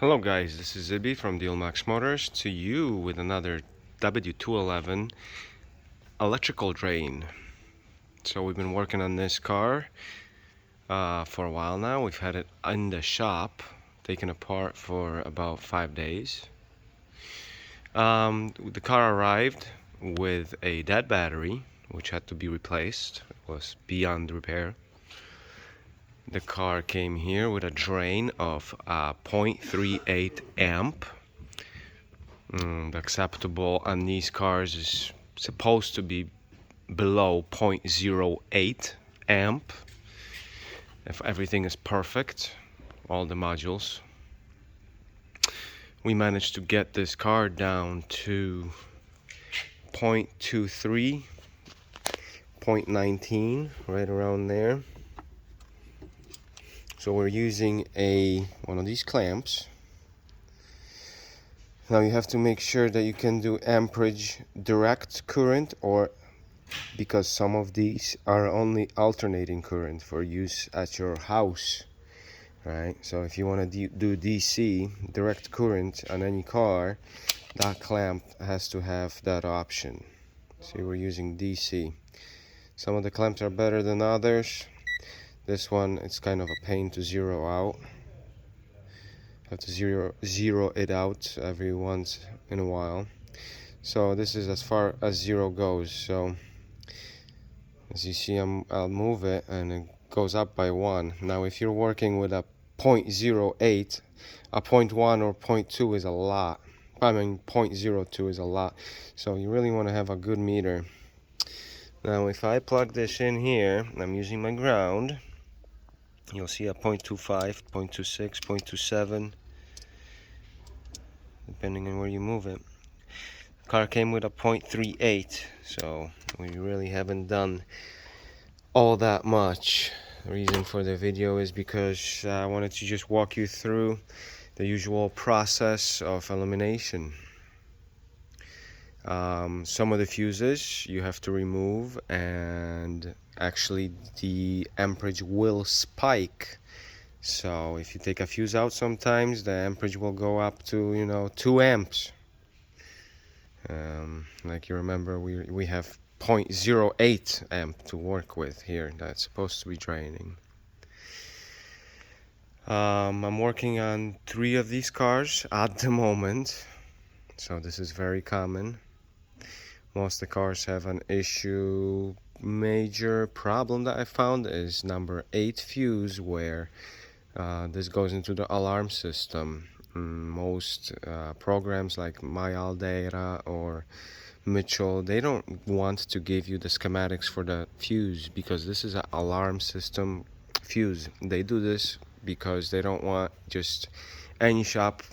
Hello guys, this is Zibby from DealMaxMotors to you with another W211 electrical drain. So we've been working on this car for a while now. We've had it in the shop, taken apart for about 5 days. The car arrived with a dead battery, which had to be replaced. It was beyond repair. The car came here with a drain of 0.38 amp. The acceptable on these cars is supposed to be below 0.08 amp if everything is perfect, all the modules. We managed to get this car down to 0.23, 0.19, right around there. So we're using one of these clamps. Now you have to make sure that you can do amperage direct current, or because some of these are only alternating current for use at your house, right? So if you want to do DC, direct current, on any car, that clamp has to have that option. See, we're using DC. Some of the clamps are better than others. This one, it's kind of a pain to zero out. Have to zero it out every once in a while. So this is as far as zero goes. So as you see, I'll move it and it goes up by 1. Now if you're working with a 0.08, a 0.1 or 0.2 is a lot. I mean 0.02 is a lot. So you really want to have a good meter. Now if I plug this in here, I'm using my ground, you'll see a 0.25, 0.26, 0.27, depending on where you move it. The car came with a 0.38, so we really haven't done all that much. The reason for the video is because I wanted to just walk you through the usual process of elimination. Some of the fuses you have to remove, and actually the amperage will spike. So if you take a fuse out, sometimes the amperage will go up to 2 amps. Like you remember, we have 0.08 amp to work with here. That's supposed to be draining. I'm working on 3 of these cars at the moment, so this is very common. Most of the cars have an issue. Major problem that I found is number 8 fuse, where this goes into the alarm system. Most programs like MyAldera or Mitchell, they don't want to give you the schematics for the fuse, because this is an alarm system fuse. They do this because they don't want just any shop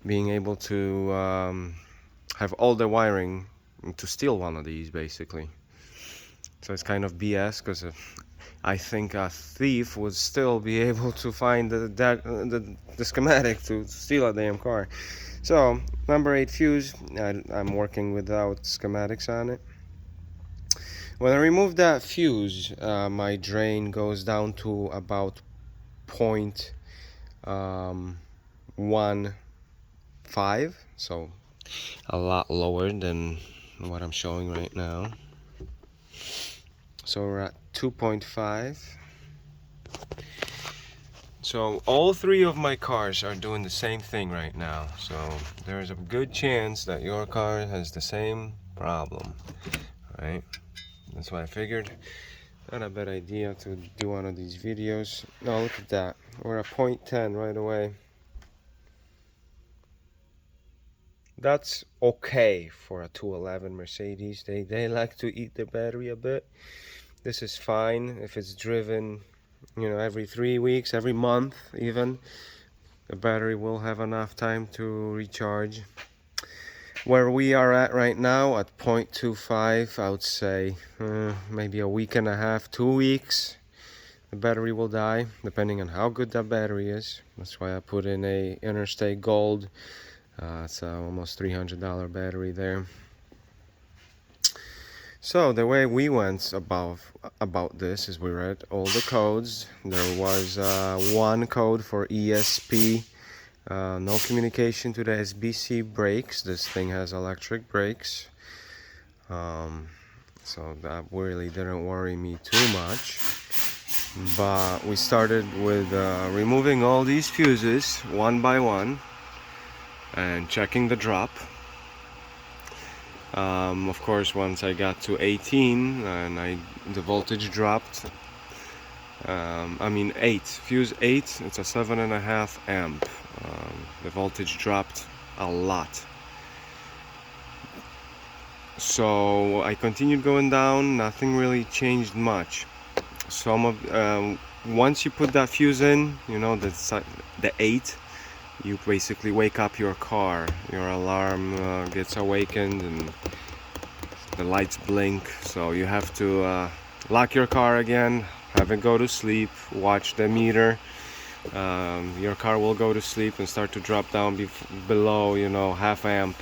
being able to have all the wiring to steal one of these, basically. So it's kind of BS, because I think a thief would still be able to find the schematic to steal a damn car. So number 8 fuse, I'm working without schematics on it. When I remove that fuse, my drain goes down to about 0.15, so a lot lower than what I'm showing right now. So we're at 2.5. So all 3 of my cars are doing the same thing right now. So there's a good chance that your car has the same problem, right? That's why I figured not a bad idea to do one of these videos. Now look at that. We're at 0.10 right away. That's okay for a 211 Mercedes. They like to eat their battery a bit. This is fine if it's driven, every 3 weeks, every month even. The battery will have enough time to recharge. Where we are at right now at 0.25, I would say maybe a week and a half, 2 weeks, the battery will die, depending on how good that battery is. That's why I put in a Interstate Gold. It's almost $300 battery there. So the way we went about this is we read all the codes. There was one code for ESP No communication to the SBC brakes. This thing has electric brakes. So that really didn't worry me too much. But we started with removing all these fuses one by one and checking the drop. Of course, once I got to 18 and the voltage dropped. I mean 8, fuse 8, it's a 7.5 amp. The voltage dropped a lot. So I continued going down, nothing really changed much. Once you put that fuse in, you know, the 8, you basically wake up your car. Your alarm gets awakened and the lights blink. So you have to lock your car again, have it go to sleep, watch the meter. Your car will go to sleep and start to drop down below, you know, half amp.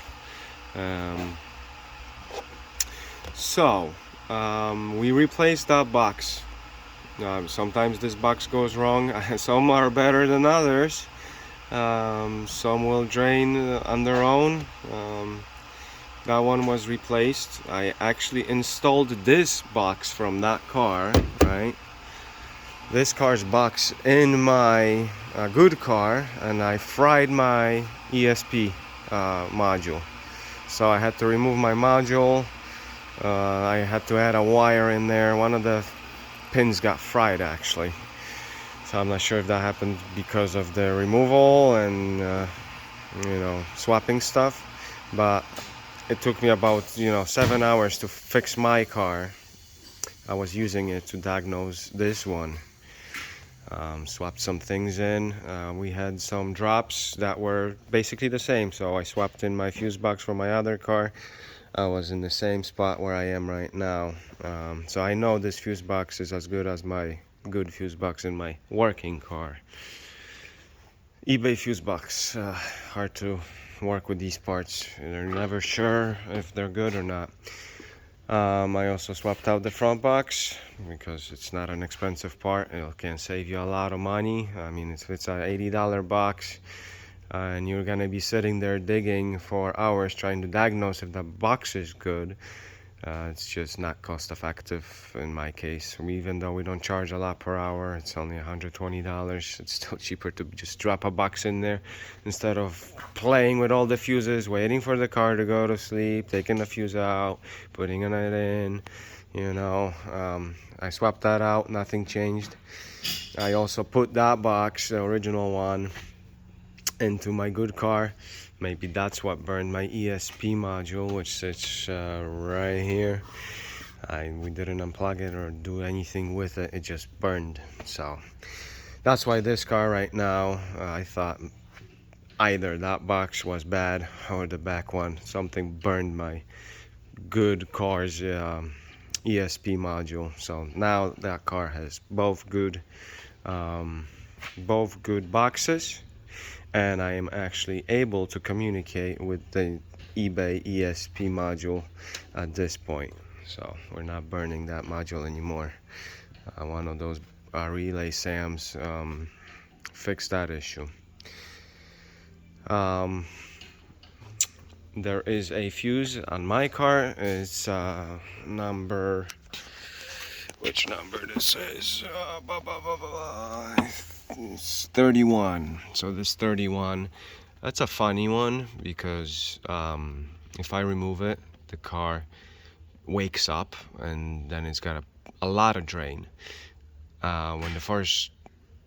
We replaced that box. Sometimes this box goes wrong. Some are better than others. Some will drain on their own. That one was replaced. I actually installed this box from that car, right? This car's box in my good car, and I fried my ESP module. So I had to remove my module. I had to add a wire in there. One of the pins got fried actually. So I'm not sure if that happened because of the removal and you know, swapping stuff. But it took me about 7 hours to fix my car. I was using it to diagnose this one. Swapped some things in. We had some drops that were basically the same, so I swapped in my fuse box from my other car. I was in the same spot where I am right now. So I know this fuse box is as good as my good fuse box in my working car. eBay fuse box, hard to work with these parts. You're never sure if they're good or not. I also swapped out the front box because it's not an expensive part. It can save you a lot of money. I mean, if it's an $80 box and you're gonna be sitting there digging for hours trying to diagnose if the box is good, it's just not cost effective in my case. Even though we don't charge a lot per hour, it's only $120. It's still cheaper to just drop a box in there instead of playing with all the fuses, waiting for the car to go to sleep, taking the fuse out, putting it in, you know. I swapped that out, nothing changed. I also put that box, the original one, into my good car. Maybe that's what burned my ESP module, which sits right here. We didn't unplug it or do anything with it, it just burned. So that's why this car right now, I thought either that box was bad or the back one, something burned my good car's ESP module. So now that car has both good boxes, and I am actually able to communicate with the eBay ESP module at this point. So we're not burning that module anymore. One of those relay SAMs fixed that issue. There is a fuse on my car. It's number, which number this is? It's 31. So this 31, that's a funny one because if I remove it, the car wakes up and then it's got a lot of drain. When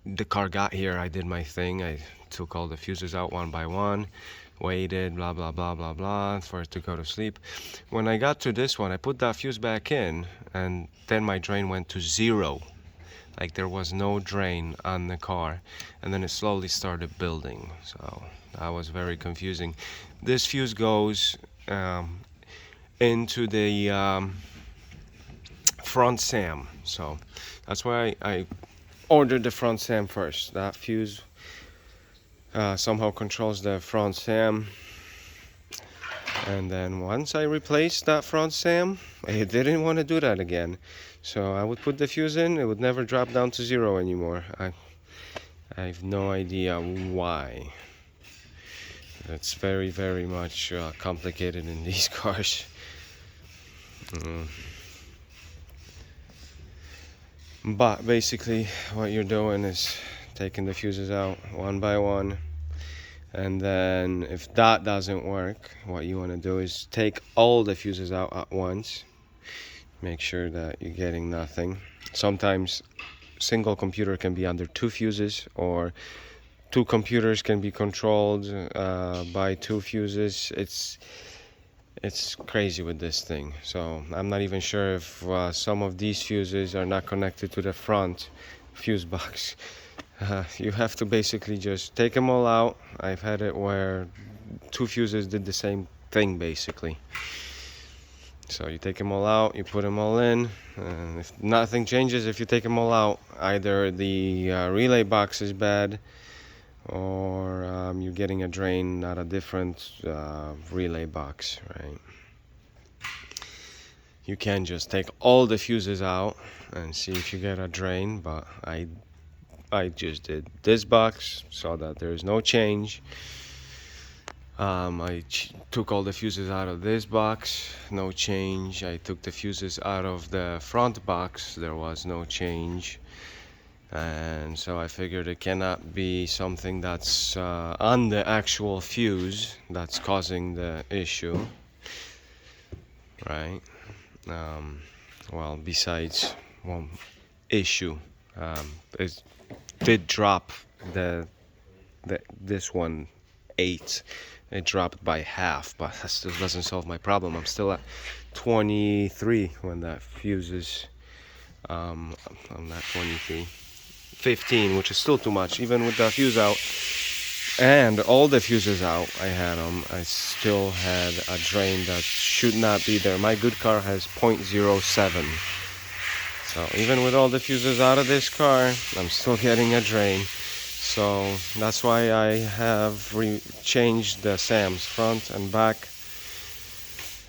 the car got here, I did my thing. I took all the fuses out one by one, waited, blah blah blah blah blah, for it to go to sleep. When I got to this one, I put that fuse back in, and then my drain went to 0. Like there was no drain on the car, and then it slowly started building. So that was very confusing. This fuse goes into the front SAM, so that's why I ordered the front SAM first. That fuse somehow controls the front SAM, and then once I replaced that front SAM, I didn't want to do that again. So I would put the fuse in, it would never drop down to 0 anymore. I have no idea why. It's very, very much complicated in these cars. But basically what you're doing is taking the fuses out one by one, and then if that doesn't work, what you want to do is take all the fuses out at once. Make sure that you're getting nothing. Sometimes single computer can be under two fuses, or two computers can be controlled by two fuses. It's crazy with this thing. So I'm not even sure if some of these fuses are not connected to the front fuse box. You have to basically just take them all out. I've had it where two fuses did the same thing basically. So you take them all out, you put them all in, and if nothing changes, if you take them all out, either the relay box is bad, or you're getting a drain, not a different relay box, right? You can just take all the fuses out and see if you get a drain, but I just did this box, saw that there is no change. I took all the fuses out of this box, no change. I took the fuses out of the front box, there was no change. And so I figured it cannot be something that's on the actual fuse that's causing the issue, right? Well, besides one issue, it did drop this one 8. It dropped by half, but that still doesn't solve my problem. I'm still at 23 when that fuse is I'm not 23, 15, which is still too much. Even with the fuse out and all the fuses out, I still had a drain that should not be there. My good car has 0.07. So even with all the fuses out of this car, I'm still getting a drain. So that's why I have changed the SAMs front and back.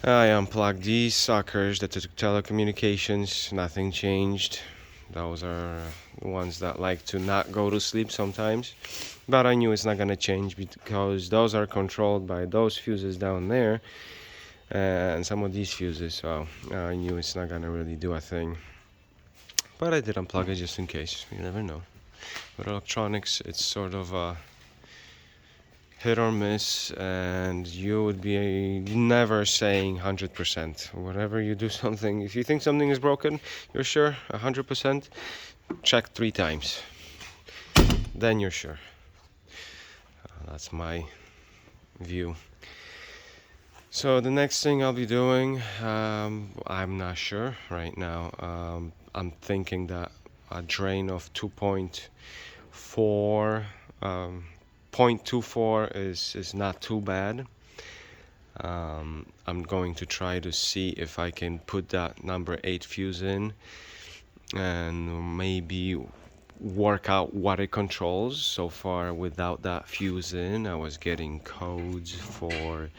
I unplugged these suckers that took telecommunications, nothing changed. Those are the ones that like to not go to sleep sometimes. But I knew it's not going to change because those are controlled by those fuses down there and some of these fuses. So I knew it's not going to really do a thing. But I did unplug it just in case. You never know. With electronics, it's sort of a hit or miss, and you would be never saying 100%. Whenever you do something, if you think something is broken, you're sure 100%, check 3 times. Then you're sure. That's my view. So the next thing I'll be doing, I'm not sure right now. I'm thinking that a drain of 2.4, 0.24 is not too bad. I'm going to try to see if I can put that number 8 fuse in and maybe work out what it controls. So far without that fuse in, I was getting codes for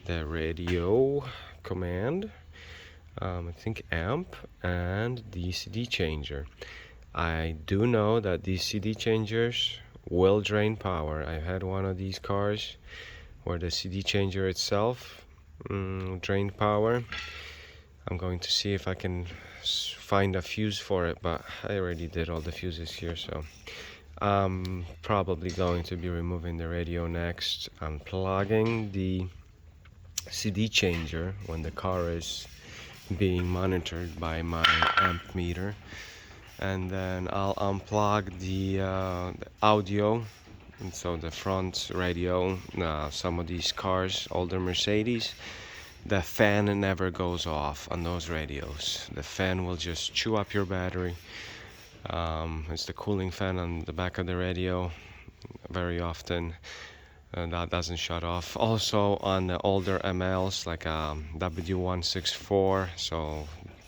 the radio command, I think amp, and the CD changer. I do know that these CD changers will drain power. I had one of these cars where the CD changer itself drained power. I'm going to see if I can find a fuse for it, but I already did all the fuses here, so I'm probably going to be removing the radio next, unplugging the CD changer when the car is being monitored by my amp meter, and then I'll unplug the audio, and so the front radio. Some of these cars, older Mercedes, the fan never goes off on those radios. The fan will just chew up your battery. It's the cooling fan on the back of the radio very often. That doesn't shut off. Also on the older MLs like w211, so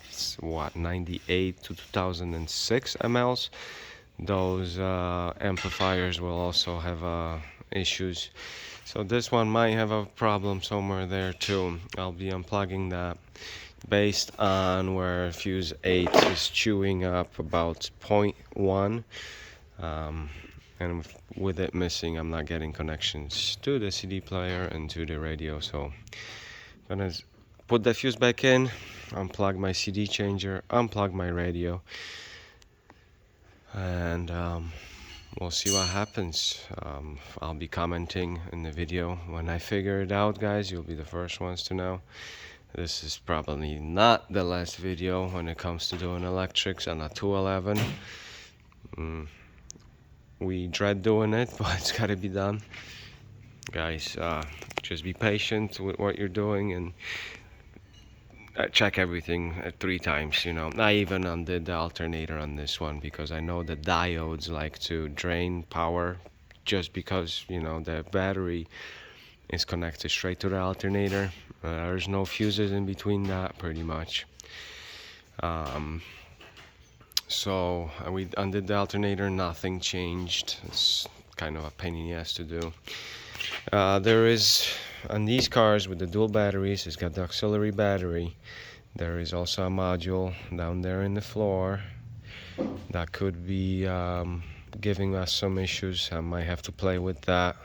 it's what, 98 to 2006 MLs, those amplifiers will also have issues. So this one might have a problem somewhere there too. I'll be unplugging that based on where fuse 8 is chewing up about 0.1. and with it missing, I'm not getting connections to the CD player and to the radio. So I'm gonna put the fuse back in, unplug my CD changer, unplug my radio, and we'll see what happens. I'll be commenting in the video when I figure it out, guys. You'll be the first ones to know. This is probably not the last video when it comes to doing electrics on a 211. We dread doing it, but it's got to be done. Guys, just be patient with what you're doing and check everything 3 times. You know, I even undid the alternator on this one because I know the diodes like to drain power just because, you know, the battery is connected straight to the alternator. There's no fuses in between that, pretty much. So we undid the alternator, nothing changed. It's kind of a pain in the ass to do. There is, on these cars with the dual batteries, it's got the auxiliary battery. There is also a module down there in the floor that could be giving us some issues. I might have to play with that.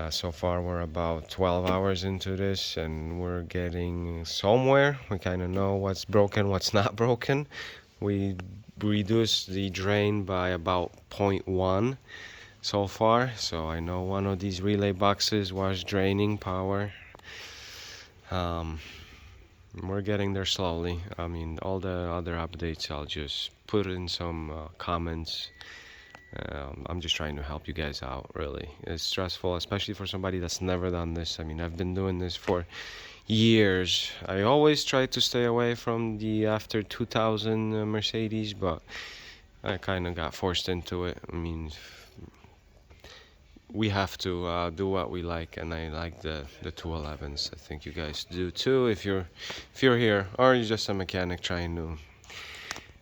So far we're about 12 hours into this and we're getting somewhere. We kind of know what's broken, what's not broken. We reduced the drain by about 0.1 so far, so I know one of these relay boxes was draining power. We're getting there slowly. I mean, all the other updates I'll just put in some comments. I'm just trying to help you guys out, really. It's stressful, especially for somebody that's never done this. I mean, I've been doing this for years. I always try to stay away from the after 2000 Mercedes, but I kind of got forced into it. I mean, we have to do what we like, and I like the 211s. I think you guys do too if you're here, or you're just a mechanic trying to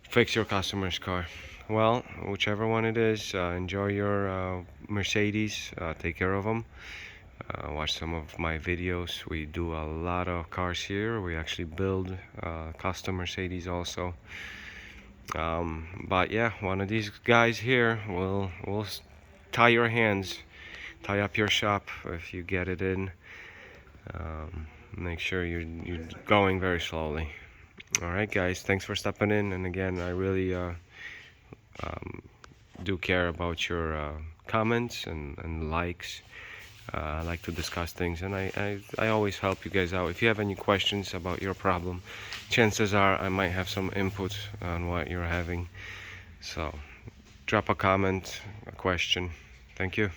fix your customer's car. Well, whichever one it is, enjoy your Mercedes. Take care of them. Watch some of my videos. We do a lot of cars here. We actually build custom Mercedes also. But yeah, one of these guys here will tie your hands, tie up your shop if you get it in. Make sure you're going very slowly. All right, guys. Thanks for stopping in. And again, I really do care about your comments and likes. I like to discuss things, and I always help you guys out. If you have any questions about your problem, chances are I might have some input on what you're having. So drop a comment, a question. Thank you.